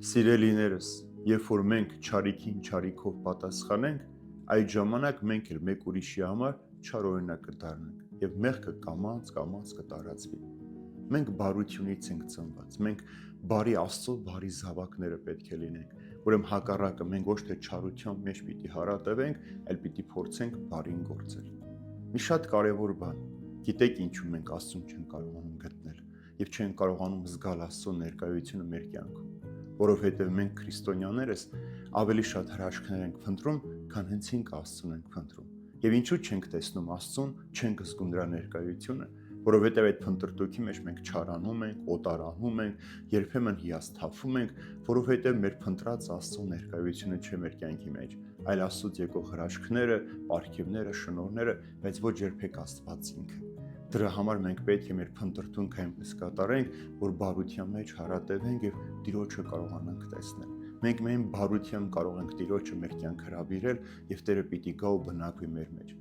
Սիրելիներս, երբ որ մենք չարիքին չարիքով պատասխանենք, այդ ժամանակ մենք էլ մեկ ուրիշի համար չարօրինակ կդառնանք եւ մեղքը կամաց կտարածվի։ Մենք բարությունից ենք ծնված, մենք բարի Աստծո բարի զավակները պետք է լինենք, ուրեմն հակառակը մենք ոչ թե չարության մեջ պիտի հարատևենք, այլ պիտի փորձենք բարին գործել։ Մի շատ կարևոր բան, գիտեք ինչու մենք Աստծուն չենք կարողանում գտնել եւ չենք կարողանում զգալ Աստծո ներկայությունը մեր կյանքում, որովհետեւ մենք քրիստոնյաներս ավելի շատ հրաշքներ ենք փնտրում, քան հենց ինք Աստծուն ենք փնտրում։ Եվ ինչու չենք տեսնում Աստծուն, չենք զգում նրա ներկայությունը, որովհետև այդ փնտրտուքի մեջ մենք չարանում ենք, օտարանում ենք, երբեմն հիասթափվում ենք, որովհետև մեր փնտրած Աստծո ներկայությունը չէ մեր կյանքի մեջ, այլ Աստծուց եկող հրաշքները, պարգևները, շնորհները, բայց ոչ երբեք Աստված ինքը։ Դրա համար մենք պետք է մեր փնտրտունքը այնպես կատարենք, որ բարության մեջ հարատևենք եւ Տիրոջը կարողանանք տեսնել։ Մենք միայն բարությամբ կարող ենք Տիրոջը մեր կյանք հրավիրել եւ Տերը պիտի գա ու բնակվի մեր մեջ։